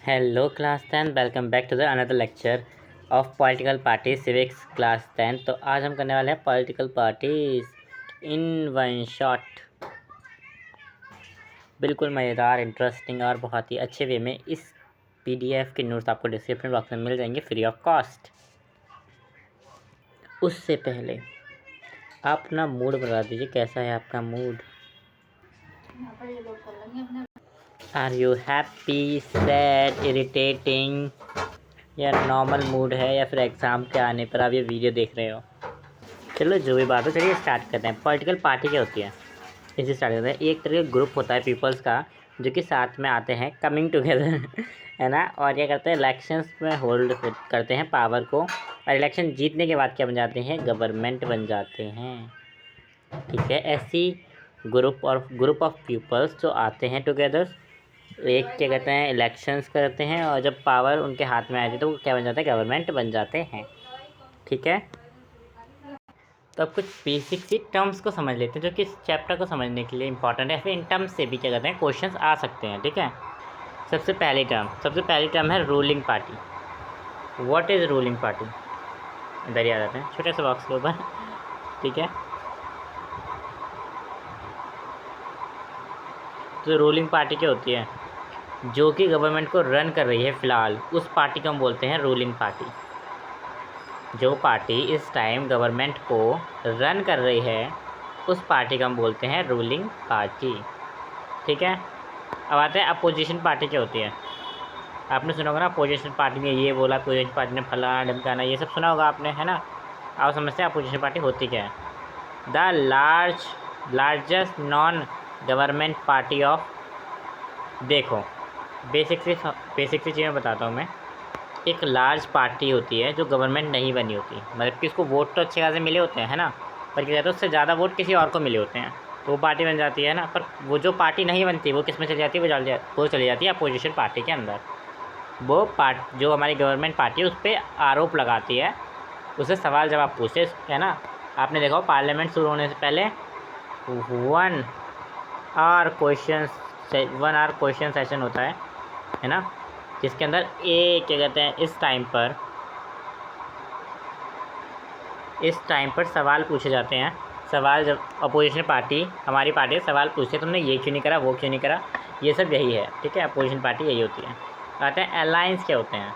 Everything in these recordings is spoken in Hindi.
Hello class 10, welcome back to the another lecture of political party civics class 10। तो आज हम करने वाले हैं political parties in one shot. बिल्कुल मज़ेदार, इंटरेस्टिंग और बहुत ही अच्छे वे में। इस पीडीएफ के नोट्स आपको डिस्क्रिप्शन बॉक्स में मिल जाएंगे फ्री ऑफ कॉस्ट। उससे पहले आप अपना मूड बता दीजिए, कैसा है आपका mood? Are you happy, sad, irritating, या नॉर्मल मूड है, या फिर एग्ज़ाम के आने पर आप ये वीडियो देख रहे हो? चलो जो भी बात हो, चलिए स्टार्ट करते हैं। पॉलिटिकल पार्टी क्या होती है, इसे स्टार्ट करते हैं। एक तरह का ग्रुप होता है पीपल्स का, जो कि साथ में आते हैं, कमिंग टुगेदर है ना, और क्या करते हैं, इलेक्शंस में होल्ड करते हैं पावर को, और इलेक्शन जीतने के बाद क्या बन जाते हैं, गवर्नमेंट बन जाते हैं। ठीक है, ऐसी ग्रुप ऑफ पीपल्स जो आते हैं टुगेदर, एक क्या कहते हैं, इलेक्शंस करते हैं, और जब पावर उनके हाथ में आती है तो वो क्या बन जाता है, गवर्नमेंट बन जाते हैं। ठीक है, तो अब कुछ बेसिक सी टर्म्स को समझ लेते हैं, जो कि इस चैप्टर को समझने के लिए इंपॉर्टेंट है। फिर इन टर्म्स से भी क्या कहते हैं, क्वेश्चंस आ सकते हैं। ठीक है, सबसे पहली टर्म है ruling party. What is ruling party? इधर ही आ जाते हैं छोटे से बॉक्स के ऊपर। ठीक है, तो रूलिंग पार्टी क्या होती है, जो कि गवर्नमेंट को रन कर रही है फ़िलहाल, उस पार्टी को हम बोलते हैं रूलिंग पार्टी। जो पार्टी इस टाइम गवर्नमेंट को रन कर रही है, उस पार्टी को हम बोलते हैं रूलिंग पार्टी। ठीक है, अब आते हैं अपोजिशन पार्टी क्या होती है। आपने सुना होगा ना, अपोजिशन पार्टी ने ये बोला, अपोजिशन पार्टी ने फलाना ढमकाना, ये सब सुना होगा आपने, है ना। आप समझते हैं अपोजिशन पार्टी होती क्या है। The largest non government party of, देखो बेसिक सी चीज़ें बताता हूँ मैं। एक लार्ज पार्टी होती है जो गवर्नमेंट नहीं बनी होती, मतलब कि उसको वोट तो अच्छे खासे मिले होते हैं, है ना, पर क्या कहते हैं, उससे ज़्यादा वोट किसी और को मिले होते हैं, तो वो पार्टी बन जाती है ना। पर वो जो पार्टी नहीं बनती, वो किस में चली जाती है, वो चली जाती है अपोजिशन पार्टी के अंदर। वो जो हमारी गवर्नमेंट पार्टी है, उस पर आरोप लगाती है, उससे सवाल जवाब पूछते है ना। आपने देखा हो, पार्लियामेंट शुरू होने से पहले 1 आवर क्वेश्चन सेशन होता है ना, जिसके अंदर क्या कहते हैं, इस टाइम पर सवाल पूछे जाते हैं। सवाल जब अपोजिशन पार्टी, हमारी पार्टी सवाल पूछते हैं, तुमने ये क्यों नहीं करा, वो क्यों नहीं करा, ये सब यही है। ठीक है, अपोजिशन पार्टी यही होती है। आते हैं अलायंस क्या होते हैं,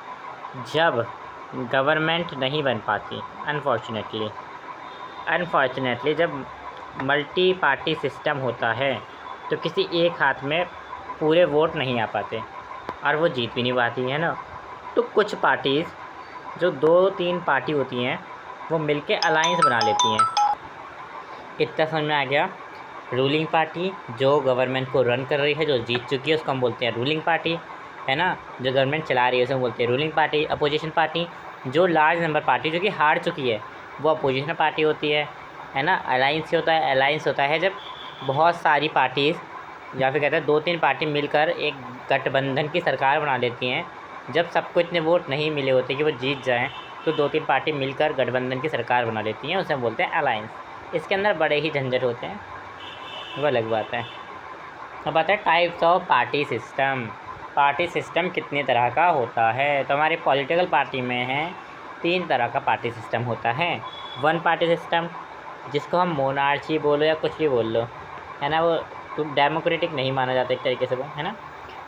जब गवर्नमेंट नहीं बन पाती, अनफॉर्चुनेटली जब मल्टी पार्टी सिस्टम होता है, तो किसी एक हाथ में पूरे वोट नहीं आ पाते, और वो जीत भी नहीं पाती है ना। तो कुछ पार्टीज़, जो 2-3 पार्टी होती हैं, वो मिलके अलायंस बना लेती हैं। इतना समझ में आ गया। रूलिंग पार्टी जो गवर्नमेंट को रन कर रही है, जो जीत चुकी है, उसको हम बोलते हैं रूलिंग पार्टी, है ना। जो गवर्नमेंट चला रही है उसे हम बोलते हैं रूलिंग पार्टी। अपोजिशन पार्टी जो लार्ज नंबर पार्टी, जो कि हार चुकी है, वो अपोजिशन पार्टी होती है ना। अलायंस होता है जब बहुत सारी पार्टीज़, या फिर कहते हैं 2-3 पार्टी मिलकर एक गठबंधन की सरकार बना लेती हैं। जब सबको इतने वोट नहीं मिले होते कि वो जीत जाएं, तो 2-3 पार्टी मिलकर गठबंधन की सरकार बना लेती हैं, उसे हम बोलते हैं अलायंस। इसके अंदर बड़े ही झंझट होते हैं, वो अलग बात है। अब आता है types of party system. Party system कितने तरह का होता है, तो हमारे पॉलिटिकल पार्टी में है 3 तरह का पार्टी सिस्टम होता है। वन पार्टी सिस्टम, जिसको हम मोनार्ची बोलो या कुछ भी बोल लो, है ना, वो तो डेमोक्रेटिक नहीं माना जाता एक तरीके से वो, है ना,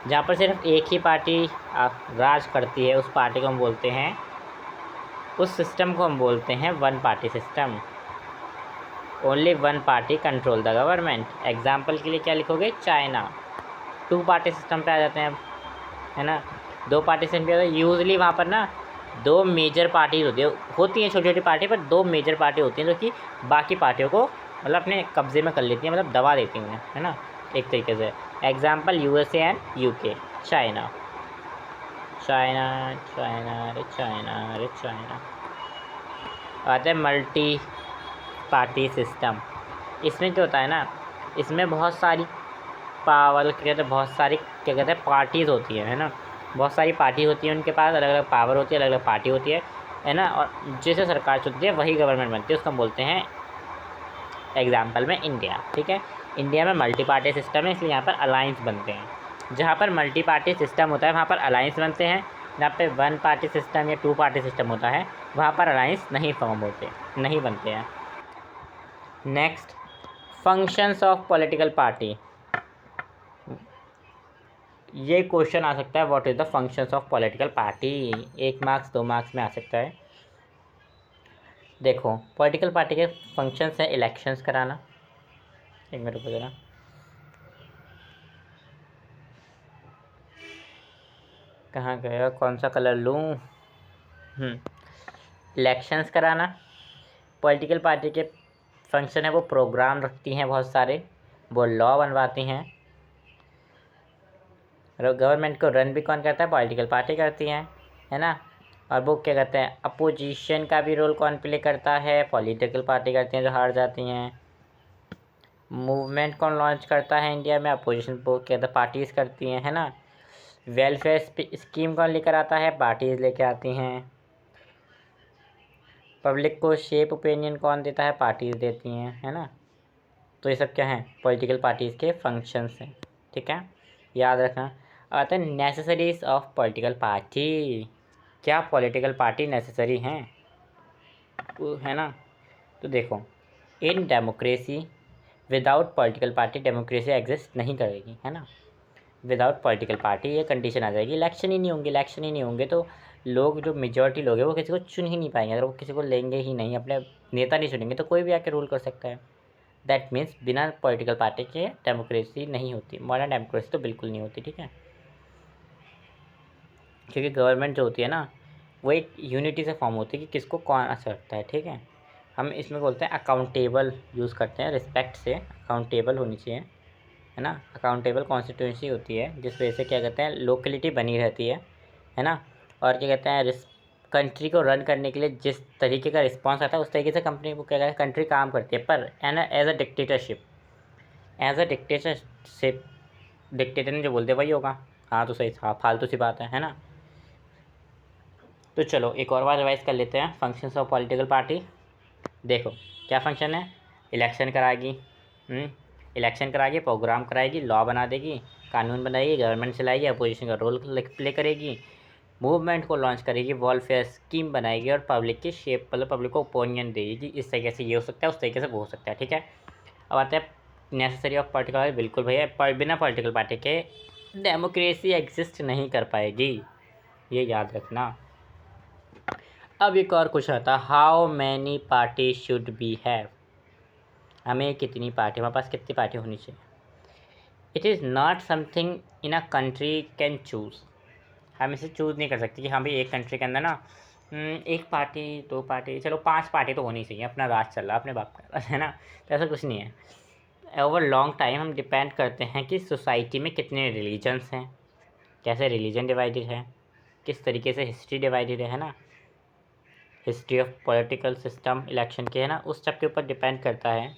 जहाँ पर सिर्फ एक ही पार्टी राज करती है, उस पार्टी को हम बोलते हैं, उस सिस्टम को हम बोलते हैं one party system. Only one party control the government. Example के लिए क्या लिखोगे, चाइना। 2 पार्टी सिस्टम पे आ जाते हैं अब, है ना। 2 पार्टी सिस्टम पे यूजली वहाँ पर ना 2 मेजर पार्टीज होती हैं, छोटी छोटी पार्टी, पर 2 मेजर पार्टी होती हैं, जो कि बाकी पार्टियों को मतलब अपने कब्जे में कर लेती हैं, मतलब दबा देती हैं, है ना, एक तरीके से। Example USA and UK. China China China अरे चाइना अरे चाइना। आता है मल्टी पार्टी सिस्टम। इसमें क्या होता है ना, इसमें बहुत सारी पावर, क्या कहते हैं पार्टीज़ होती है ना। बहुत सारी पार्टी होती है, उनके पास अलग अलग पावर होती है, अलग अलग पार्टी होती है ना। और जैसे सरकार चुनती है वही गवर्नमेंट बनती है, उसको हम बोलते हैं, एग्जाम्पल में इंडिया। ठीक है, इंडिया में मल्टी पार्टी सिस्टम है, इसलिए यहाँ पर अलायंस बनते हैं। जहाँ पर मल्टी पार्टी सिस्टम होता है वहाँ पर अलाइंस बनते हैं, जहाँ पे वन पार्टी सिस्टम या टू पार्टी सिस्टम होता है वहाँ पर अलाइंस नहीं बनते हैं। Next, functions of political party. ये क्वेश्चन आ सकता है, what is the functions of political party. 1 marks 2 marks में आ सकता है। देखो, पॉलिटिकल पार्टी के फंक्शंस हैं इलेक्शंस कराना। एक मिनट रुको जरा। कहाँ गया, कौन सा कलर लूँ? इलेक्शंस कराना। पॉलिटिकल पार्टी के फंक्शन है, वो प्रोग्राम रखती हैं बहुत सारे, वो लॉ बनवाती हैं। गवर्नमेंट को रन भी कौन करता है? पॉलिटिकल पार्टी करती हैं, है ना। और वो क्या कहते हैं, अपोजिशन का भी रोल कौन प्ले करता है? पॉलिटिकल पार्टी करती हैं जो हार जाती हैं। मूवमेंट कौन लॉन्च करता है इंडिया में? अपोजिशन वो क्या कहते हैं, पार्टीज़ करती हैं, है ना। वेलफेयर स्कीम कौन लेकर आता है? पार्टीज़ लेकर आती हैं। पब्लिक को शेप ओपिनियन कौन देता है? पार्टीज़ देती हैं, है ना। तो ये सब क्या हैं? पॉलिटिकल पार्टीज़ के फंक्शंस हैं, ठीक है, याद रखना। आते हैं नेसेसरीज ऑफ पॉलिटिकल पार्टी। क्या पॉलिटिकल पार्टी नेसेसरी हैं? है ना। तो देखो, in democracy without political party democracy exist नहीं करेगी, है ना। विदाउट पॉलिटिकल पार्टी ये कंडीशन आ जाएगी, इलेक्शन ही नहीं होंगे तो लोग, जो मेजॉरिटी लोग हैं वो किसी को चुन ही नहीं पाएंगे। अगर वो किसी को लेंगे ही नहीं, अपने नेता नहीं चुनेंगे, तो कोई भी आके रूल कर सकता है। दैट मीन्स बिना पॉलिटिकल पार्टी के डेमोक्रेसी नहीं होती, मॉडर्न डेमोक्रेसी तो बिल्कुल नहीं होती, ठीक है। क्योंकि गवर्नमेंट जो होती है ना, वो एक यूनिटी से फॉर्म होती है कि किसको कौन अच्छा लगता है, ठीक है। हम इसमें बोलते हैं अकाउंटेबल यूज़ करते हैं, रिस्पेक्ट से अकाउंटेबल होनी चाहिए, है ना। अकाउंटेबल कॉन्स्टिट्यूंसी होती है जिस वजह से क्या कहते हैं, लोकेलिटी बनी रहती है ना। और क्या कहते हैं, कंट्री को रन करने के लिए जिस तरीके का रिस्पॉन्स आता है उस तरीके से कंपनी को क्या कहते हैं, कंट्री काम करती है। पर एज अ डिक्टेटरशिप डिक्टेटर ने जो बोलते वही होगा। हाँ तो सही, हाँ फालतू सी बात है ना। तो चलो एक और बार रिवाइज कर लेते हैं फंक्शंस ऑफ पॉलिटिकल पार्टी। देखो, क्या फंक्शन है? इलेक्शन कराएगी, इलेक्शन कराएगी, प्रोग्राम कराएगी, लॉ बना देगी, कानून बनाएगी, गवर्नमेंट चलाएगी, अपोजिशन का रोल प्ले करेगी, मूवमेंट को लॉन्च करेगी, वेलफेयर स्कीम बनाएगी और पब्लिक की शेप, मतलब पब्लिक को ओपिनियन देगी इस तरीके से ये हो सकता है, उस तरीके से वो हो सकता है, ठीक है। अब आते हैं नेसेसरी ऑफ पॉलिटिकल। बिल्कुल भैया, बिना पॉलिटिकल पार्टी के डेमोक्रेसी एग्जिस्ट नहीं कर पाएगी, ये याद रखना। अब एक और क्वेश्चन आता है, how many party should be have. हमें कितनी पार्टी, हमारे पास कितनी पार्टी होनी चाहिए? It is not something in a country can choose. हम इसे चूज़ नहीं कर सकते कि हाँ भाई एक कंट्री के अंदर ना 1 पार्टी 2 पार्टी, चलो 5 पार्टी तो होनी चाहिए, अपना राज चल रहा है अपने बाप का, है ना। तो ऐसा कुछ नहीं है। ओवर लॉन्ग टाइम हम डिपेंड करते हैं कि सोसाइटी में कितने रिलीजन्स हैं, कैसे रिलीजन डिवाइडेड है, किस तरीके से हिस्ट्री डिवाइडेड है ना। History of political system election के, है ना, उस सब के ऊपर डिपेंड करता है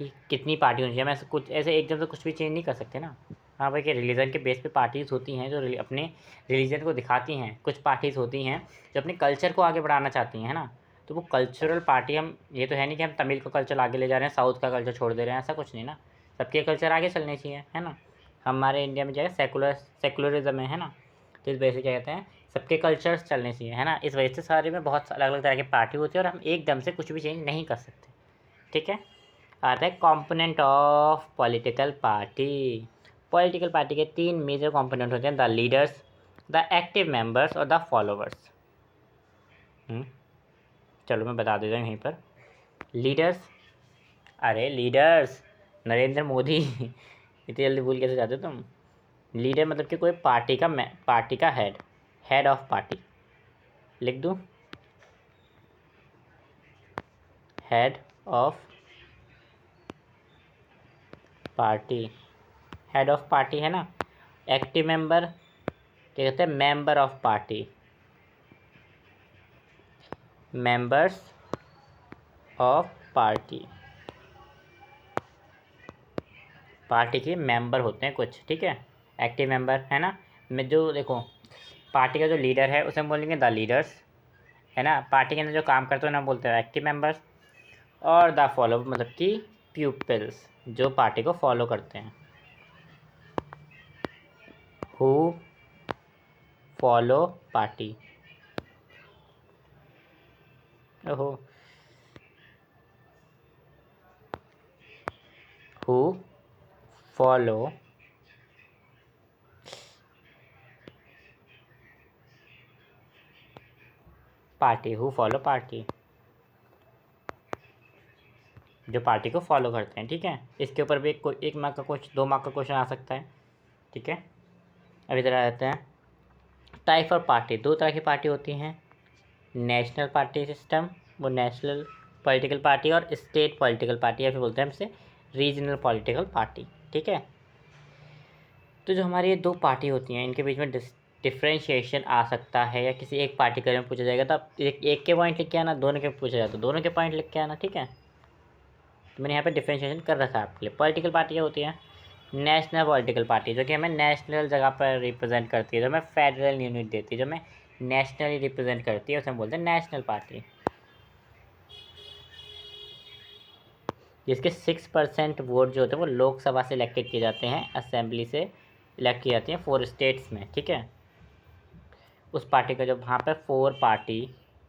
कि कितनी पार्टी होनी चाहिए। हम ऐसे कुछ ऐसे एकदम से कुछ भी चेंज नहीं कर सकते ना। हाँ भाई, कि रिलीजन के बेस पे पार्टीज़ होती हैं जो अपने रिलीजन को दिखाती हैं, कुछ पार्टीज़ होती हैं जो अपने कल्चर को आगे बढ़ाना चाहती हैं, है ना। तो वो कल्चरल पार्टी, हम ये तो है नहीं कि हम तमिल का कल्चर आगे ले जा रहे हैं, साउथ का कल्चर छोड़ दे रहे हैं, ऐसा कुछ नहीं ना। सबके कल्चर आगे चलने चाहिए, है ना। हमारे इंडिया में जो है सेकुलरिज्म है ना, तो इस वजह से क्या कहते हैं, सबके कल्चर्स चलने चाहिए, है ना। इस वजह से सारे में बहुत अलग अलग तरह की पार्टी होती है और हम एकदम से कुछ भी चेंज नहीं कर सकते, ठीक है। आता है component of political party. Political party के 3 मेजर कंपोनेंट होते हैं, the leaders, the active members और द फॉलोवर्स। चलो मैं बता देता हूँ यहीं पर। लीडर्स, अरे लीडर्स नरेंद्र मोदी इतनी जल्दी भूल कैसे जाते हो तुम। लीडर मतलब कि कोई पार्टी का हेड ऑफ पार्टी, लिख दूँ, head of party, head of party है ना। एक्टिव मेंबर क्या कहते हैं, member of party, members of party, party के मेंबर होते हैं कुछ, ठीक है। एक्टिव मेंबर है ना। मैं जो देखो, पार्टी का जो लीडर है उसे हम बोलेंगे द लीडर्स, है ना। पार्टी के अंदर जो काम करते हैं ना बोलते हैं एक्टिव मेंबर्स। और द फॉलो मतलब कि प्यूपिल्स, जो पार्टी को फॉलो करते हैं। Who follow party. ओहो, who follow party, who follow party, जो पार्टी को फॉलो करते हैं। ठीक है, इसके ऊपर भी एक मार्क का क्वेश्चन, 2 मार्क का क्वेश्चन आ सकता है। ठीक है, अब इधर आ जाते हैं टाइप ऑफ पार्टी। 2 तरह की पार्टी होती हैं, नेशनल पार्टी सिस्टम, वो नेशनल पॉलिटिकल पार्टी, और स्टेट पॉलिटिकल पार्टी, या फिर बोलते हैं हमसे रीजनल पॉलिटिकल पार्टी। ठीक है, तो जो हमारी ये 2 पार्टी होती हैं, इनके बीच में डिफ्रेंशिएशन आ सकता है, या किसी एक पार्टी के बारे में पूछा जाएगा तो आप एक के पॉइंट लिख के आना, दोनों के पूछा जाए तो दोनों के पॉइंट लिख के आना। ठीक है, तो मैंने यहाँ पे डिफ्रेंशिएशन कर रखा है आपके लिए। पॉलिटिकल पार्टी क्या होती है? नेशनल पॉलिटिकल पार्टी, जो कि हमें नेशनल जगह पर रिप्रेजेंट करती है, जो हमें फेडरल यूनिट देती है, जो हमें नेशनली रिप्रेजेंट करती है, उसे हम बोलते हैं नेशनल पार्टी। जिसके 6% वोट जो होते हैं वो लोकसभा से इलेक्टेड किए जाते हैं, असेंबली से इलेक्ट की जाती हैं 4 स्टेट्स में। ठीक है, उस पार्टी का जब वहाँ पर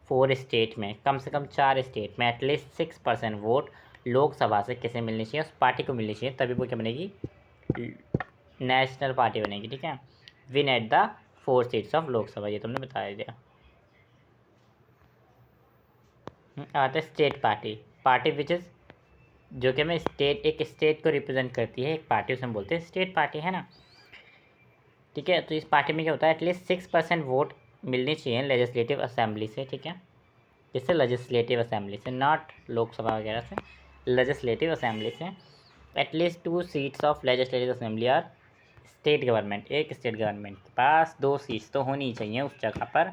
4 स्टेट में, कम से कम 4 स्टेट में एटलीस्ट 6% वोट लोकसभा से किसे मिलनी चाहिए, उस पार्टी को मिलनी चाहिए, तभी वो क्या बनेगी? नेशनल पार्टी बनेगी। ठीक है, win at the 4 seats of Lok Sabha, ये तुमने बताया दिया। आते state party, party which is, जो कि हमें एक स्टेट को रिप्रेजेंट करती है, एक पार्टी, उसे हम बोलते हैं स्टेट पार्टी, है ना। ठीक है, तो इस पार्टी में क्या होता है? एटलीस्ट 6% वोट मिलनी चाहिए लेजिस्लेटिव असेंबली से। ठीक है, जिससे लेजिस्लेटिव असेंबली से, नॉट लोकसभा वगैरह से, लेजिस्लेटिव असेंबली से। At least 2 seats of legislative assembly are state government, एक स्टेट गवर्नमेंट के पास 2 सीट्स तो होनी चाहिए उस जगह पर,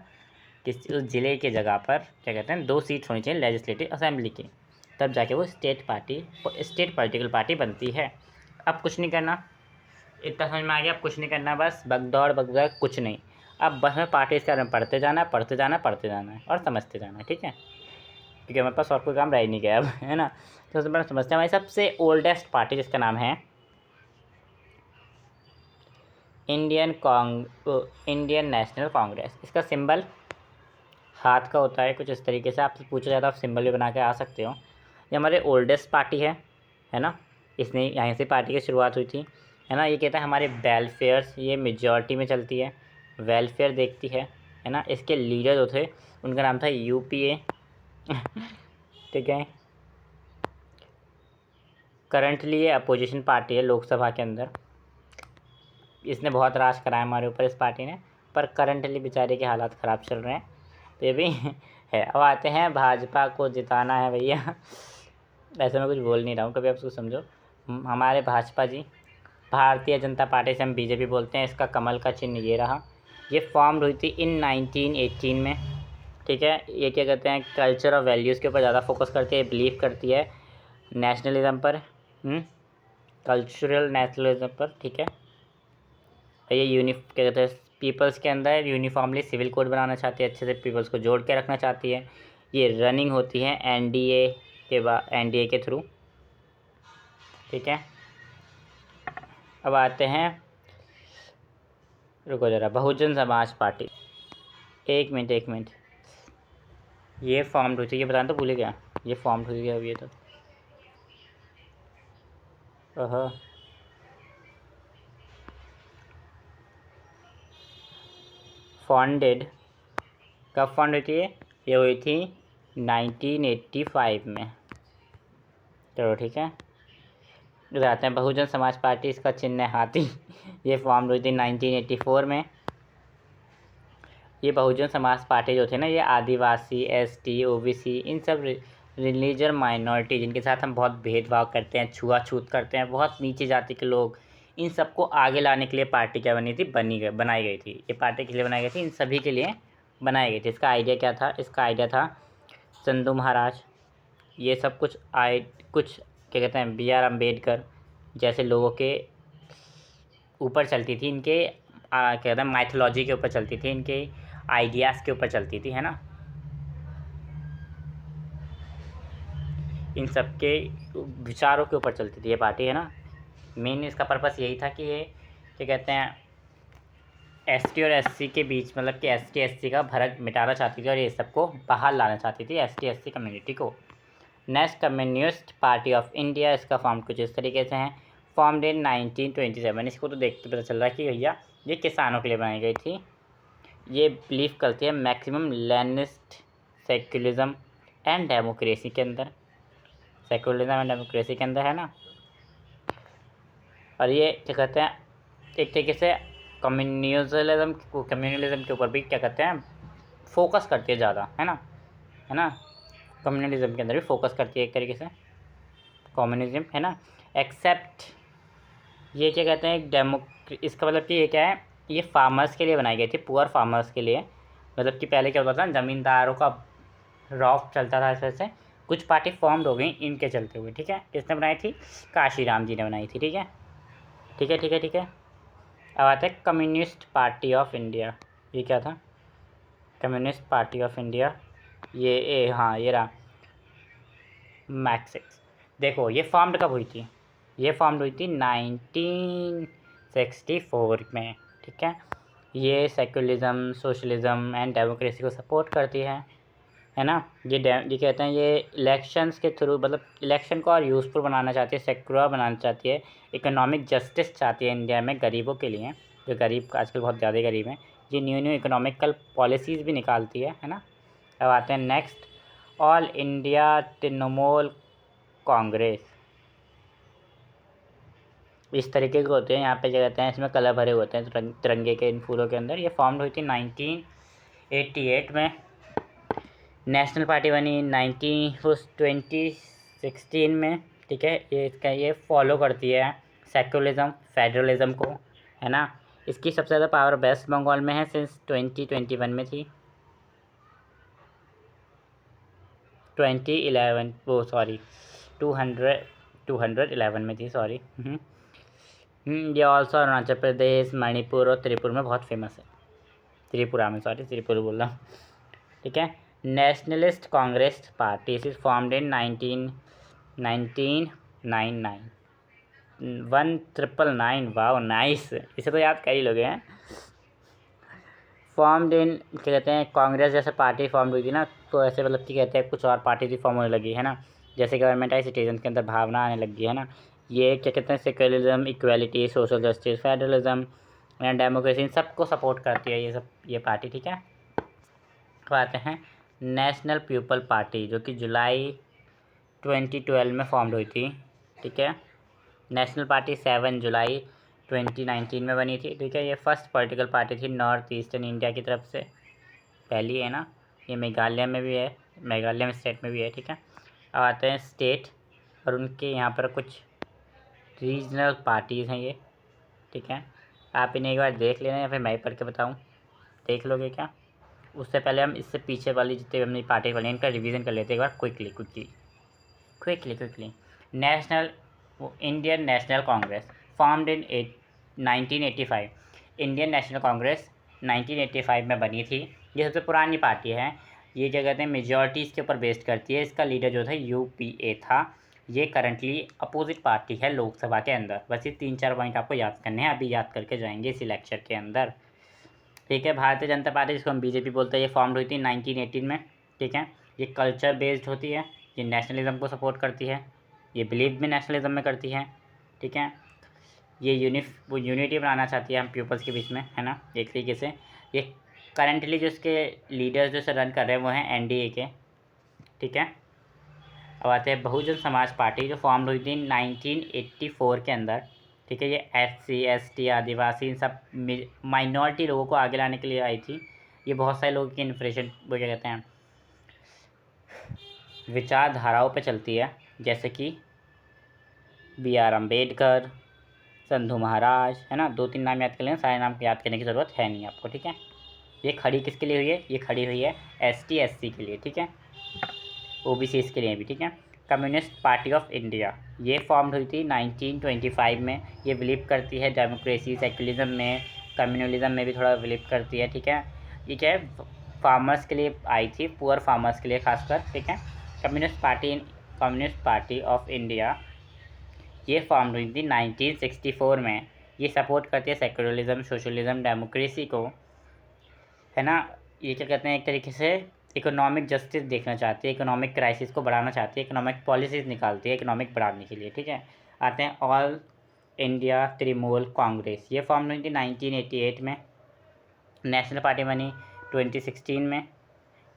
उस ज़िले के जगह पर, क्या कहते हैं, 2 सीट्स होनी चाहिए लेजिस्लेटिव असेंबली की, तब जाके वो स्टेट पॉलिटिकल पार्टी बनती है। अब कुछ नहीं करना, इतना समझ में आ गया। अब कुछ नहीं करना, बस बगदौड़ कुछ नहीं। अब बस में पार्टी के बारे में पढ़ते जाना है और समझते जाना है। ठीक है, क्योंकि हमारे पास और कोई काम रह ही नहीं गया अब, है ना। तो सबसे पहले समझते हैं हमारी सबसे ओल्डेस्ट पार्टी, जिसका नाम है इंडियन नेशनल कांग्रेस। इसका सिंबल हाथ का होता है कुछ इस तरीके से। आपसे पूछा जाता है, आप सिंबल भी बना के आ सकते हो। ये हमारे ओल्डेस्ट पार्टी है ना। इसने यहाँ से पार्टी की शुरुआत हुई थी, है ना। ये कहता है हमारे वेलफेयर्स, ये मेजॉरिटी में चलती है, वेलफेयर देखती है ना। इसके लीडर जो थे उनका नाम था यूपीए। ठीक है, करंटली ये अपोजिशन पार्टी है लोकसभा के अंदर। इसने बहुत राज कराया हमारे ऊपर, इस पार्टी ने, पर करंटली बेचारे के हालात ख़राब चल रहे हैं, तो ये भी है। अब आते हैं, भाजपा को जिताना है भैया। ऐसे मैं कुछ बोल नहीं रहा हूँ, कभी आप उसको समझो। हमारे भाजपा जी, भारतीय जनता पार्टी से हम बीजेपी बोलते हैं, इसका कमल का चिन्ह ये रहा। ये फॉर्म हुई थी इन 1918 में। ठीक है, ये क्या कहते हैं, कल्चर और वैल्यूज़ के ऊपर ज़्यादा फोकस करती है, बिलीव करती है नेशनलिज्म पर, कल्चरल नेशनलिज्म पर। ठीक है, ये क्या कहते हैं, पीपल्स के अंदर यूनिफॉर्मली सिविल कोड बनाना चाहती है, अच्छे से पीपल्स को जोड़ के रखना चाहती है। ये रनिंग होती है एनडीए के थ्रू। ठीक है, अब आते हैं, रुको ज़रा, बहुजन समाज पार्टी। एक मिनट, ये फॉर्म हुई थी, ये बताना तो भूल गया, ये फॉर्म हुई है अब, ये तो फॉन्डेड, कब फॉन्ड हुई थी ये हुई थी 1985 में। चलो ठीक है, बताते हैं बहुजन समाज पार्टी, इसका चिन्ह है हाथी। ये फॉर्म हुई थी 1984 में। ये बहुजन समाज पार्टी जो थे ना, ये आदिवासी, एसटी, ओबीसी, इन सब रिलीजन माइनॉरिटी, जिनके साथ हम बहुत भेदभाव करते हैं, छुआछूत करते हैं, बहुत नीचे जाति के लोग, इन सबको आगे लाने के लिए पार्टी क्या बनी थी, बनाई गई थी। ये पार्टी के लिए बनाई गई थी, इन सभी के लिए बनाई गई थी। इसका आइडिया क्या था? इसका आइडिया था चंदू महाराज, ये सब कुछ क्या कहते हैं, बी आर अम्बेडकर जैसे लोगों के ऊपर चलती थी, इनके क्या कहते हैं, माइथोलॉजी के ऊपर चलती थी, इनके आइडियाज़ के ऊपर चलती थी, है ना। इन सब के विचारों के ऊपर चलती थी ये पार्टी, है ना। मेन इसका पर्पस यही था कि ये क्या कहते हैं, एसटी और एससी के बीच मतलब कि एसटी एससी का फर्क मिटाना चाहती थी और ये सबको बाहर लाना चाहती थी एसटी एससी कम्युनिटी को। Next, communist party of India, इसका फॉर्म कुछ इस तरीके से है। Formed in 1927। इसको तो देख के पता चल रहा है कि भैया ये किसानों के लिए बनाई गई थी। ये बिलीव करती है maximum Leninist secularism and democracy के अंदर, सेक्युलरिज्म एंड डेमोक्रेसी के अंदर है ना। और ये क्या कहते हैं एक तरीके से कम्युनलिज्म के ऊपर भी क्या कहते हैं फोकस करती है ज़्यादा, है ना। कम्युनलिज्म के अंदर भी फोकस करती है एक तरीके से कम्युनिज्म, है ना। एक्सेप्ट ये क्या कहते हैं इसका मतलब कि ये क्या है, ये फार्मर्स के लिए बनाई गई थी, पुअर फार्मर्स के लिए। मतलब कि पहले क्या होता था, ज़मींदारों का रौब चलता था, ऐसे कुछ पार्टी फॉर्म्ड हो गई इनके चलते हुए, ठीक है। किसने बनाई थी? काशीराम जी ने बनाई थी, ठीक है। अब आता है कम्युनिस्ट पार्टी ऑफ इंडिया। ये क्या था? कम्युनिस्ट पार्टी ऑफ इंडिया, ये रहा मैक्सिक्स। देखो ये फॉर्म्ड कब हुई थी? ये फॉर्म्ड हुई थी 1964 में, ठीक है। ये सेक्युलरिज्म, सोशलिज्म एंड डेमोक्रेसी को सपोर्ट करती है ना। ये कहते हैं ये इलेक्शंस के थ्रू मतलब इलेक्शन को और यूज़फुल बनाना चाहती है, सेक्युलर बनाना चाहती है, इकोनॉमिक जस्टिस चाहती है इंडिया में गरीबों के लिए, जो गरीब आजकल बहुत ज़्यादा गरीब हैं। ये न्यू इकोनॉमिकल पॉलिसीज़ भी निकालती है ना। अब आते हैं next, all India Trinamool Congress. इस तरीके के होते हैं, यहाँ पे क्या कहते हैं इसमें कलर भरे होते हैं तिरंगे के इन फूलों के अंदर। ये फॉर्म्ड हुई थी 1988 में। नेशनल पार्टी बनी 2016 में, ठीक है। ये फॉलो करती है सेक्युलरिज्म, फेडरलिज्म को, है ना। इसकी सबसे ज़्यादा पावर वेस्ट बंगाल में है, सिंस 2021 में थी। 2011 वो सॉरी 211 में थी, सॉरी। ये ऑल्सो अरुणाचल प्रदेश, मणिपुर और त्रिपुरा में बहुत फेमस है। त्रिपुरा बोल रहा हूँ, ठीक है। Nationalist Congress party is formed in 1999 1999। Wow nice, इसे तो याद कर ही लोगे हैं। फॉर्म्ड इन क्या कहते हैं कांग्रेस जैसे पार्टी फॉर्म हुई थी ना, तो ऐसे मतलब कि कहते हैं कुछ और पार्टी भी फॉर्म होने लगी, है ना। जैसे गवर्नमेंट आई सिटीजन के अंदर भावना आने लगी, है ना। ये क्या कहते हैं secularism, equality, social justice, federalism and democracy, इन सबको सपोर्ट करती है ये पार्टी, ठीक है। अब आते हैं नेशनल पीपल पार्टी, जो कि जुलाई 2012 में फॉर्म्ड हुई थी, ठीक है। नेशनल पार्टी 7 जुलाई 2019 में बनी थी, ठीक है। ये फर्स्ट पॉलिटिकल पार्टी थी नॉर्थ ईस्टर्न इंडिया की तरफ से, पहली है ना। ये मेघालय में भी है, मेघालय में स्टेट में भी है, ठीक है। अब आते हैं स्टेट और उनके यहाँ पर कुछ रीजनल पार्टीज़ हैं ये, ठीक है। आप इन्हें एक बार देख लेना या फिर मैं पढ़ के बताऊँ, देख लोगे क्या? उससे पहले हम इससे पीछे वाली जितने अपनी पार्टी वाली इनका रिवीजन कर लेते हैं एक बार quickly. National Indian National Congress formed in 1985। Indian National Congress 1985 में बनी थी। ये सबसे पुरानी पार्टी है। ये क्या कहते हैं मेजॉरिटीज़ के ऊपर बेस्ड करती है। इसका लीडर जो था UPA था। ये करंटली अपोजिट पार्टी है लोकसभा के अंदर। बस ये 3-4 पॉइंट आपको याद करने हैं, अभी याद करके जाएंगे इसी लेक्चर के अंदर, ठीक है। भारतीय जनता पार्टी, जिसको हम BJP बोलते हैं, ये फॉर्म्ड हुई थी 1918 में, ठीक है। ये कल्चर बेस्ड होती है, ये नेशनलिज्म को सपोर्ट करती है, ये बिलीव भी नेशनलिज्म में करती है, ठीक है। ये यूनिटी बनाना चाहती है हम पीपल्स के बीच में, है ना, एक तरीके से। ये करंटली जो इसके लीडर्स जो से रन कर रहे हैं वो हैं NDA के, ठीक है। अब आते हैं बहुजन समाज पार्टी, जो फॉर्म्ड हुई थी 1984 के अंदर, ठीक है। ये SC ST आदिवासी इन सब माइनॉरिटी लोगों को आगे लाने के लिए आई थी। ये बहुत सारे लोगों की इन्फ्रेशन वो क्या कहते हैं विचारधाराओं पे चलती है, जैसे कि BR अम्बेडकर, संधू महाराज, है ना। 2-3 नाम याद कर लें, सारे नाम याद करने की ज़रूरत है नहीं आपको, ठीक है। ये खड़ी किसके लिए हुई है? ये खड़ी हुई है ST SC के लिए, ठीक है। OBCs के लिए भी, ठीक है। कम्युनिस्ट पार्टी ऑफ इंडिया, ये फॉर्म्ड हुई थी 1925 में। ये बिलीव करती है डेमोक्रेसी, सेक्युलरिज्म में, कम्युनलिज्म में भी थोड़ा बिलीव करती है, ठीक है। ये क्या है फार्मर्स के लिए आई थी, पुअर फार्मर्स के लिए खासकर, ठीक है। कम्युनिस्ट पार्टी ऑफ इंडिया ये फॉर्म्ड हुई थी 1964 में, ये सपोर्ट करती है सेक्युलरिज्म, सोशलिज्म, डेमोक्रेसी को, है ना। ये क्या कहते हैं, एक तरीके से इकोनॉमिक जस्टिस देखना चाहती है, इकोनॉमिक क्राइसिस को बढ़ाना चाहती है, इकोनॉमिक पॉलिसीज़ निकालती है इकोनॉमिक बढ़ाने के लिए, ठीक है। आते हैं ऑल इंडिया तृणमूल कांग्रेस, ये फॉर्म हुई थी 1988 में। नेशनल पार्टी बनी 2016 में।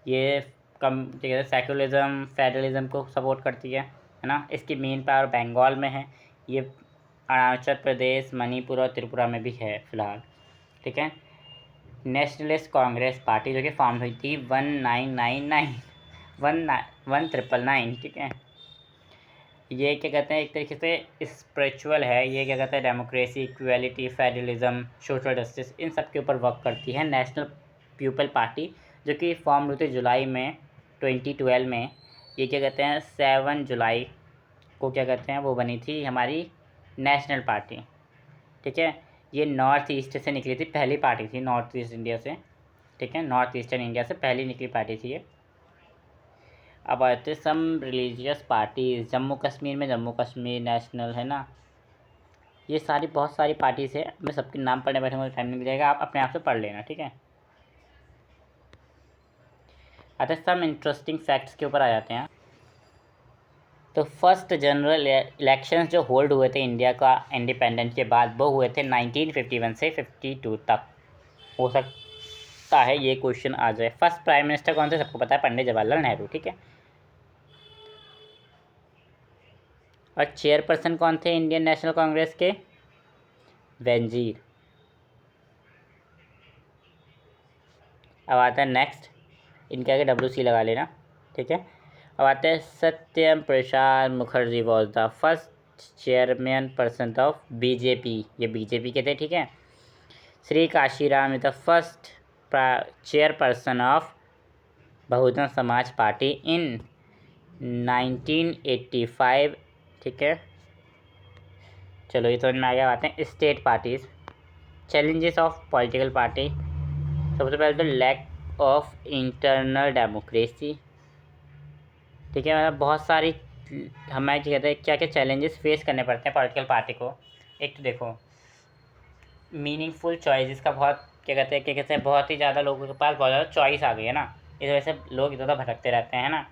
ये कम क्या कहते हैं, सेक्युलरिज्म, फेडरलिज्म को सपोर्ट करती है ना। इसकी मेन पावर बंगाल में है। ये अरुणाचल प्रदेश, मणिपुर और त्रिपुरा में भी है फ़िलहाल, ठीक है। नेशनलिस्ट कांग्रेस पार्टी जो कि फॉर्म हुई थी 1999, ठीक है। ये क्या कहते हैं, एक तरीके से स्पिरिचुअल है। ये क्या कहते हैं, democracy, equality, federalism, social justice, इन सब के ऊपर वर्क करती है। नेशनल पीपल पार्टी जो कि फॉर्म हुई थी जुलाई में 2012 में। ये क्या कहते हैं, 7 जुलाई को क्या कहते हैं वो बनी थी हमारी नेशनल पार्टी, ठीक है। ये नॉर्थ ईस्ट से निकली थी, पहली पार्टी थी नॉर्थ ईस्ट इंडिया से, ठीक है। नॉर्थ ईस्टर्न इंडिया से पहली निकली पार्टी थी ये। अब आते some religious parties, Jammu Kashmir में जम्मू कश्मीर नेशनल, है ना। ये सारी बहुत सारी पार्टीज़ है, मैं सबके नाम पढ़ने बैठे मुझे टाइम नहीं मिलेगा, आप अपने आप से पढ़ लेना, ठीक है। आते सम इंटरेस्टिंग फैक्ट्स के ऊपर आ जाते हैं। तो फर्स्ट जनरल इलेक्शंस जो होल्ड हुए थे इंडिया का इंडिपेंडेंस के बाद, वो हुए थे 1951 से 52 तक। हो सकता है ये क्वेश्चन आ जाए। फर्स्ट प्राइम मिनिस्टर कौन थे, सबको पता है, पंडित जवाहरलाल नेहरू, ठीक है। और चेयरपर्सन कौन थे इंडियन नेशनल कांग्रेस के, बेनजीर। अब आता है नेक्स्ट, इनके आगे WC लगा लेना, ठीक है। अब आते हैं Satyam Prasad Mukherjee was the first chairman person of BJP, ये BJP के थे, ठीक है। Shri Kashiram is the first chairperson of Bahujan Samaj Party इन 1985, ठीक है। चलो ये समझ में आ गया। आते हैं state parties, challenges of political party. सबसे पहले तो लैक ऑफ इंटरनल डेमोक्रेसी, ठीक है। मतलब बहुत सारी हमें क्या कहते हैं, क्या क्या चैलेंजेस फेस करने पड़ते हैं पॉलिटिकल पार्टी को। एक तो देखो मीनिंगफुल चॉइसेस का बहुत क्या कहते हैं बहुत ही ज़्यादा लोगों के पास बहुत ज़्यादा चॉइस आ गई है ना। इस वजह से लोग इधर उधर भटकते रहते हैं ना।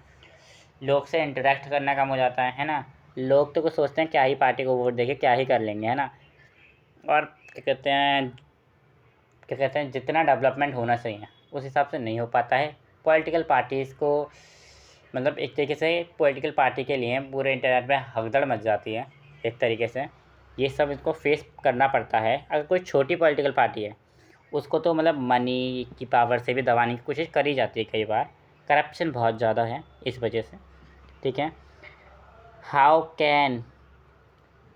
लोग से इंटरेक्ट करना कम हो जाता है ना। लोग तो कुछ सोचते हैं क्या ही पार्टी को वोट देके क्या ही कर लेंगे, है ना। और क्या कहते हैं जितना डेवलपमेंट होना चाहिए उस हिसाब से नहीं हो पाता है। पॉलिटिकल पार्टीज़ को मतलब एक तरीके से पॉलिटिकल पार्टी के लिए पूरे इंटरनेट में हकदड़ मच जाती है एक तरीके से। ये सब इसको फेस करना पड़ता है। अगर कोई छोटी पॉलिटिकल पार्टी है उसको तो मतलब मनी की पावर से भी दबाने की कोशिश करी जाती है कई बार। करप्शन बहुत ज़्यादा है इस वजह से, ठीक है। How can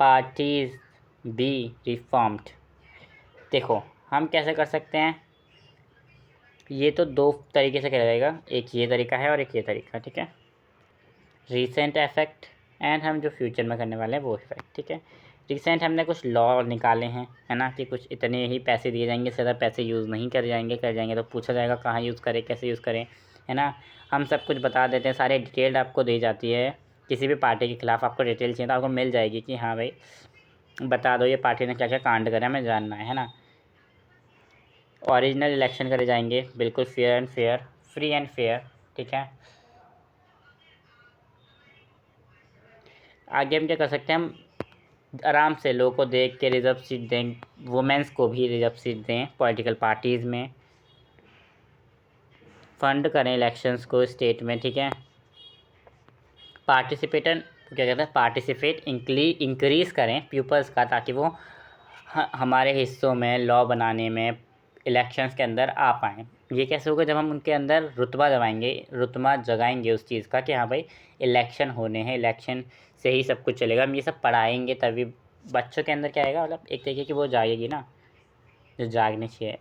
parties B reformed, देखो हम कैसे कर सकते हैं। ये तो दो तरीके से किया जाएगा, एक ये तरीका है और एक ये तरीका, ठीक है। रिसेंट इफेक्ट एंड हम जो फ्यूचर में करने वाले हैं वो इफेक्ट, ठीक है। रिसेंट हमने कुछ लॉ निकाले हैं, है ना, कि कुछ इतने ही पैसे दिए जाएंगे, इससे ज़्यादा पैसे यूज़ नहीं कर जाएंगे तो पूछा जाएगा कहाँ यूज़ करें, कैसे यूज़ करें, है ना। हम सब कुछ बता देते हैं, सारे डिटेल्ड आपको दी जाती है। किसी भी पार्टी के खिलाफ़ आपको डिटेल चाहिए तो आपको मिल जाएगी कि हाँ भाई बता दो ये पार्टी ने क्या क्या कांड करा, हमें जानना है ना। ओरिजिनल इलेक्शन करे जाएंगे, बिल्कुल fair and fair, free and fair, ठीक है। आगे हम क्या कर सकते हैं, हम आराम से लोगों को देख के रिजर्व सीट दें, वुमेंस को भी रिजर्व सीट दें पॉलिटिकल पार्टीज़ में। फंड करें इलेक्शंस को स्टेट में, ठीक है। पार्टिसिपेट इंक्रीज़ करें पीपल्स का, ताकि वो हमारे हिस्सों में लॉ बनाने में इलेक्शंस के अंदर आ पाएँ। ये कैसे होगा, जब हम उनके अंदर रुतबा जगाएंगे उस चीज़ का कि हाँ भाई इलेक्शन होने हैं, इलेक्शन से ही सब कुछ चलेगा। हम ये सब पढ़ाएंगे तभी बच्चों के अंदर क्या आएगा, मतलब एक तरीके की वो जागेगी ना, जो जागनी चाहिए,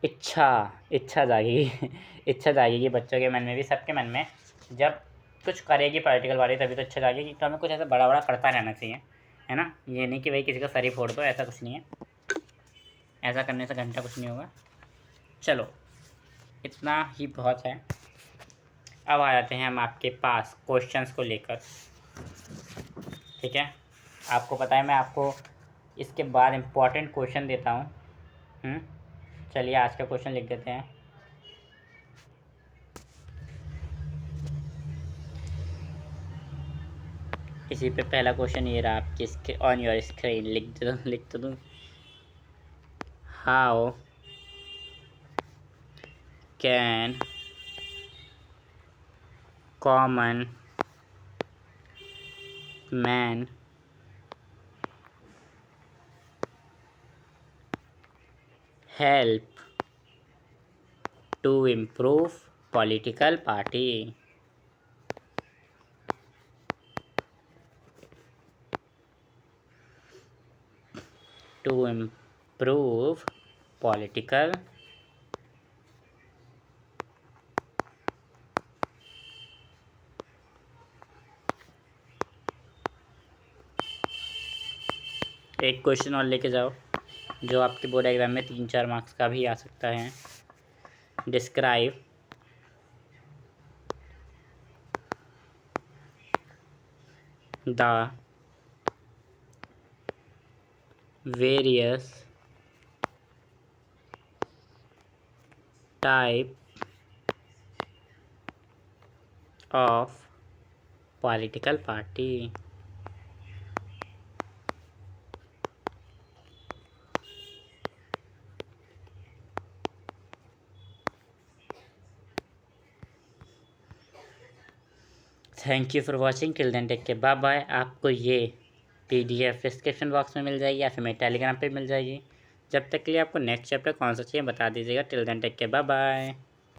इच्छा जागेगी इच्छा जागेगी बच्चों के मन में भी, सबके मन में। जब कुछ करेगी पॉलिटिकल पार्टी तभी तो इच्छा जागेगी। तो हमें कुछ ऐसा बड़ा बड़ा करता रहना चाहिए, है ना। ये नहीं कि भाई किसी का सर ही फोड़ दो, ऐसा कुछ नहीं है। ऐसा करने से घंटा कुछ नहीं होगा। चलो इतना ही बहुत है। अब आ जाते हैं हम आपके पास क्वेश्चंस को लेकर, ठीक है। आपको पता है मैं आपको इसके बाद इम्पोर्टेंट क्वेश्चन देता हूँ। चलिए आज का क्वेश्चन लिख देते हैं। इसी पे पहला क्वेश्चन ये रहा आपकी ऑन योर स्क्रीन, लिख तो दूँ। How can common man help to improve political party? To improve political एक क्वेश्चन और लेके जाओ जो आपके बोर्ड एग्जाम में 3-4 मार्क्स का भी आ सकता है। Describe the various type of political party. Thank you for watching, till then take care, bye bye. आपको ये PDF डिस्क्रिप्शन बॉक्स में मिल जाएगी या फिर मेरे टेलीग्राम पे मिल जाएगी। जब तक के लिए आपको नेक्स्ट चैप्टर कौन सा चाहिए बता दीजिएगा। Till then take care, bye bye.